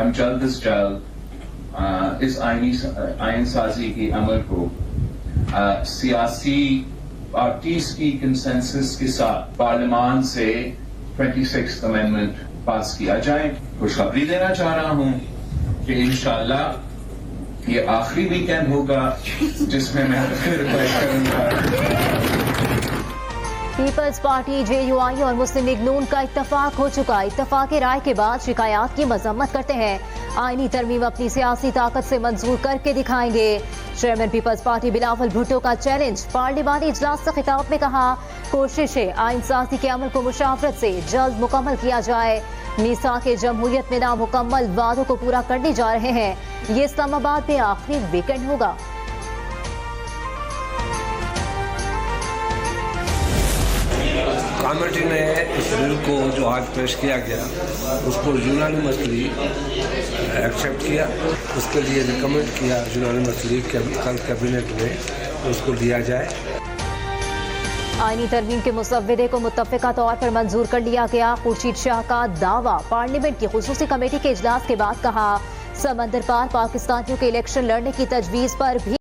हम जल्द अज जल्द इस आइन साजी की अमल को सियासी पार्टीज की कंसेंसस के साथ पार्लियामान से 26th अमेंडमेंट पास किया जाए। खुशखबरी देना चाह रहा हूं कि इंशाअल्लाह ये आखिरी वीकेंड होगा जिसमें मैं फिर करूंगा। पीपल्स पार्टी, JUI और मुस्लिम लीग नून का इत्तफाक हो चुका। इत्तफाक राय के बाद शिकायत की मजम्मत करते हैं। आईनी तरमीम अपनी सियासी ताकत से मंजूर करके दिखाएंगे। Chairman peoples party Bilawal Bhutto का चैलेंज। पार्लियामानी इजलास से खिताब में कहा, कोशिश है आइन साजी के अमल को मुशावरत से जल्द मुकम्मल किया जाए। मीसाक जमहूरियत में नामुकम्मल वादों को पूरा करने जा रहे हैं। ये इस्लामाबाद में आखिरी वीकेंड होगा। कमेटी ने इस बिल को जो आज पेश किया गया उसको यूनानिमसली एक्सेप्ट किया। उसके लिए रिकमेंड किया यूनानिमसली कि कल कैबिनेट में उसको लिया जाए। आईनी तरमीम के मुसव्वदे को मुत्तफ़िका तौर पर मंजूर कर लिया गया। खुर्शीद शाह का दावा। पार्लियामेंट की खुसूसी कमेटी के इजलास के बाद कहा, समंदर पार पाकिस्तानियों के इलेक्शन लड़ने की तजवीज़ पर भी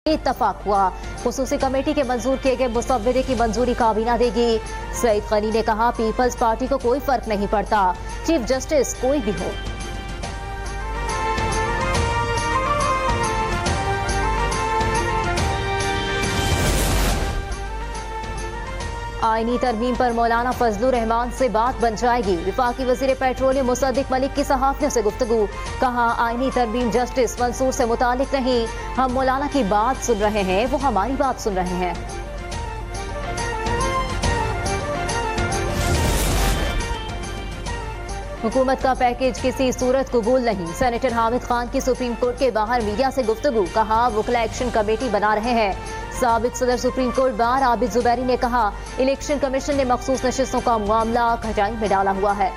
इत्तफाक हुआ। खुसूसी कमेटी के मंजूर किए गए मुसव्वदे की मंजूरी काबीना देगी। सईद गनी ने कहा, पीपल्स पार्टी को कोई फर्क नहीं पड़ता, चीफ जस्टिस कोई भी हो। आईनी तरमीम पर मौलाना फजलुर रहमान से बात बन जाएगी। वफाकी वजीर पेट्रोलियम मुसद्दिक मलिक की सहाफियों से गुफ्तगू। कहा, आईनी तरमीम जस्टिस मंसूर से मुतालिक नहीं, हम मौलाना की बात सुन रहे हैं, वो हमारी बात सुन रहे हैं। हुकूमत का पैकेज किसी सूरत कबूल नहीं। सेनेटर हामिद खान की सुप्रीम कोर्ट के बाहर मीडिया से गुफ्तगू। कहा, वकला एक्शन कमेटी बना रहे हैं। साबिक सदर supreme court bar Abid Zubairi ने कहा, इलेक्शन कमीशन ने मखसूस नशिस्तों का मामला खटाई में डाला हुआ है।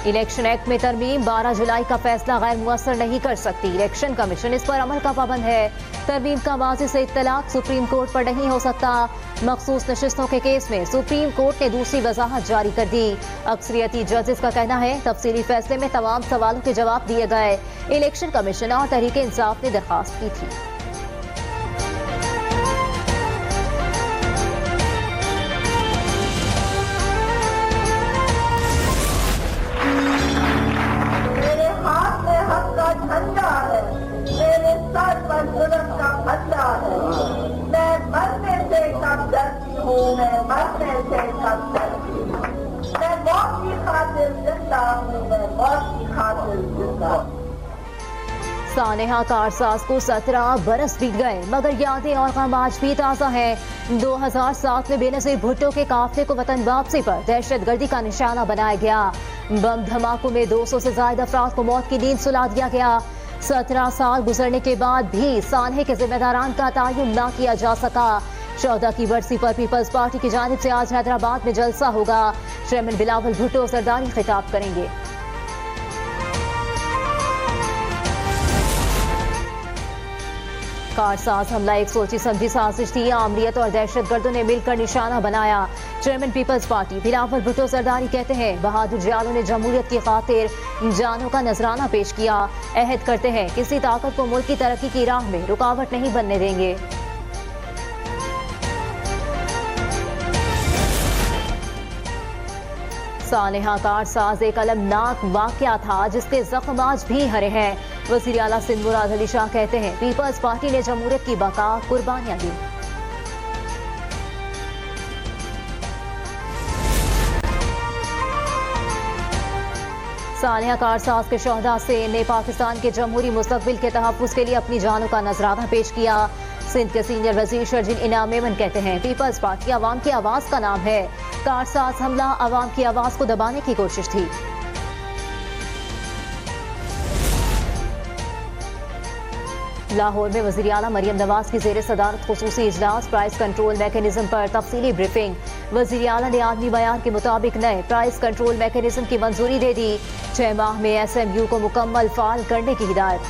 इलेक्शन एक्ट में तरमीम। 12 जुलाई का फैसला गैर मुअस्सर नहीं कर सकती। इलेक्शन कमीशन इस पर अमल का पाबंद है। तरमीम का माजी से इत्तलाक सुप्रीम कोर्ट पर नहीं हो सकता। मखसूस नशिस्तों के केस में सुप्रीम कोर्ट ने दूसरी वजाहत जारी कर दी। अक्सरियती जजेस का कहना है, तफसीली फैसले में तमाम सवालों के जवाब दिए गए। इलेक्शन कमीशन और तहरीके इंसाफ ने दरखास्त की थी। झंडा है, मेरे सर पर जुल्म का झंडा है। मैं मरने से कब डरती हूँ, मैं मरने से कब डरती हूँ। मैं मौत की खातिर जिंदा हूँ, मैं मौत की खातिर जिंदा हूँ। सानेहा कारसाज को 17 बरस बीत गए, मगर यादें और गम आज भी ताज़ा है। 2007 में बेनज़ीर भुट्टो के काफिले को वतन वापसी पर दहशतगर्दी का निशाना बनाया गया। बम धमाकों में 200 से ज्यादा अफराद को मौत की नींद सुला दिया गया। 17 साल गुजरने के बाद भी सानहे के जिम्मेदारान का तयन न किया जा सका। 14 की बरसी पर पीपल्स पार्टी की जानिब से आज हैदराबाद में जलसा होगा। चेयरमैन बिलावल भुट्टो सरदारी खिताब करेंगे। कारसाज हमला एक सोची समझी साजिश थी। आमरीत और दहशतगर्दों ने मिलकर निशाना बनाया। Chairman peoples party Bilawal Bhutto Sardari कहते हैं, बहादुर जियालों ने जमहूरियत की खातिर जानों का नजराना पेश किया। अहद करते हैं, किसी ताकत को मुल्क की तरक्की की राह में रुकावट नहीं बनने देंगे। सानेहा कारसाज एक अलमनाक वाकया था जिसके जख्म आज भी हरे हैं। वज़ीर आला सिंध मुराद अली शाह कहते हैं, पीपल्स पार्टी ने जमहूरियत की बका कुर्बानियां दी। सानेहा कारसाज के शोहदा से ने पाकिस्तान के जमहूरी मुस्तकबिल के तहफ़्फ़ुज़ के लिए अपनी जानों का नजराना पेश किया। सिंध के सीनियर वजीर शर्जिल इनाम मेमन कहते हैं, पीपल्स पार्टी आवाम की आवाज का नाम है। कारसाज हमला आवाम की आवाज को दबाने की कोशिश थी। लाहौर में वज़ीर आला मरियम नवाज की ज़ेर सदारत खुसूसी इजलास। प्राइस कंट्रोल मैकेनिज्म पर तफसीली ब्रीफिंग। वज़ीर आला ने आदमी बयान के मुताबिक नए प्राइस कंट्रोल मैकेनिज्म की मंजूरी दे दी। 6 माह में SMU को मुकम्मल फाल करने की हिदायत।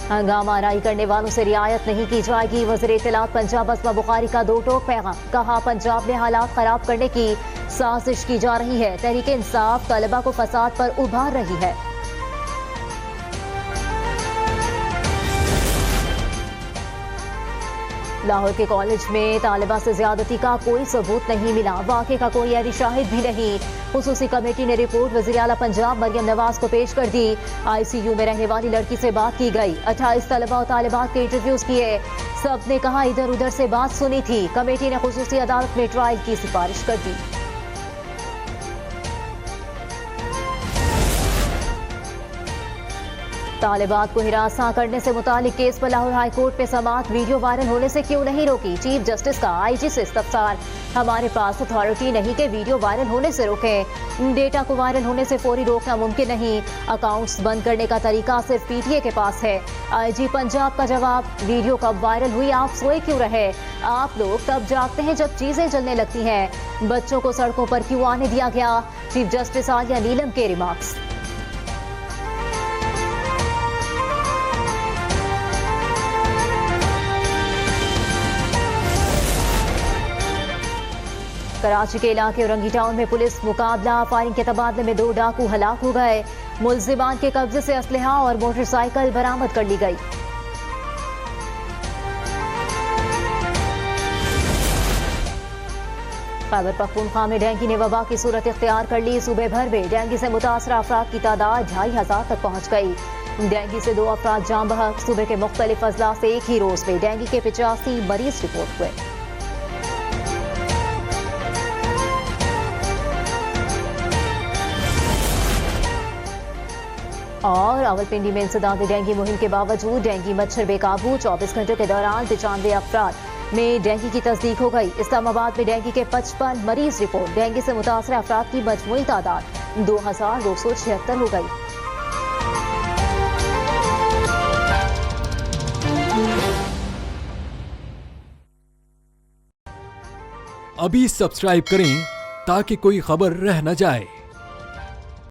हंगामा आराई करने वालों से रियायत नहीं की जाएगी। वज़ीर इत्तलात पंजाब अस्मा बुखारी का दो टोक पैगाम। कहा, पंजाब में हालात खराब करने की साजिश की जा रही है। तहरीक इंसाफ तलबा को फसाद पर उभार रही है। लाहौर के कॉलेज में तालिबा से ज्यादती का कोई सबूत नहीं मिला। वाक़े का कोई अहली शाहिद भी नहीं। खुसूसी कमेटी ने रिपोर्ट वज़ीर आला पंजाब मरियम नवाज को पेश कर दी। ICU में रहने वाली लड़की से बात की गई। 28 तलबा और तालिबात के इंटरव्यूज किए। सब ने कहा इधर उधर से बात सुनी थी। कमेटी ने खुसूसी अदालत में ट्रायल की सिफारिश कर दी। तालिबात को हिरासा करने से मुतालिक केस पर लाहौर हाई कोर्ट में समाअत वीडियो वायरल होने से क्यों नहीं रोकी। चीफ जस्टिस का IG से इस्तफसार। हमारे पास अथॉरिटी नहीं कि वीडियो वायरल होने से रोकें। डेटा को वायरल होने से फौरी रोकना मुमकिन नहीं। अकाउंट्स बंद करने का तरीका सिर्फ PTA के पास है। IG पंजाब का जवाब, वीडियो कब वायरल हुई, आप सोए क्यों रहे। आप लोग तब जागते हैं जब चीजें जलने लगती हैं। बच्चों को सड़कों पर क्यों आने दिया गया। चीफ जस्टिस आलिया नीलम के रिमार्क्स। कराची के इलाके रंगी टाउन में पुलिस मुकाबला। फायरिंग के तबादले में 2 डाकू हलाक हो गए। मुल्जिमान के कब्जे से असलहा और मोटरसाइकिल बरामद कर ली गई। खैबर पख्तूनख्वा में डेंगू ने वबा की सूरत इख्तियार कर ली। सूबे भर में डेंगू से मुतासरा अफराद की तादाद 2500 तक पहुँच गई। डेंगू से 2 अफराद जान बहक। सूबे के मुख्तलिफ अजला से एक ही रोज में डेंगू के 85 मरीज रिपोर्ट हुए। और रावलपिंडी में इंसदाद डेंगू मुहिम के बावजूद डेंगू मच्छर बेकाबू। 24 घंटों के दौरान 95 अफराद में डेंगू की तस्दीक हो गई। इस्लामाबाद में डेंगू के 55 मरीज रिपोर्ट। डेंगू से मुतासर अफराद की मजमूई तादाद 2276 हो गई। अभी सब्सक्राइब करें ताकि कोई खबर रह न जाए।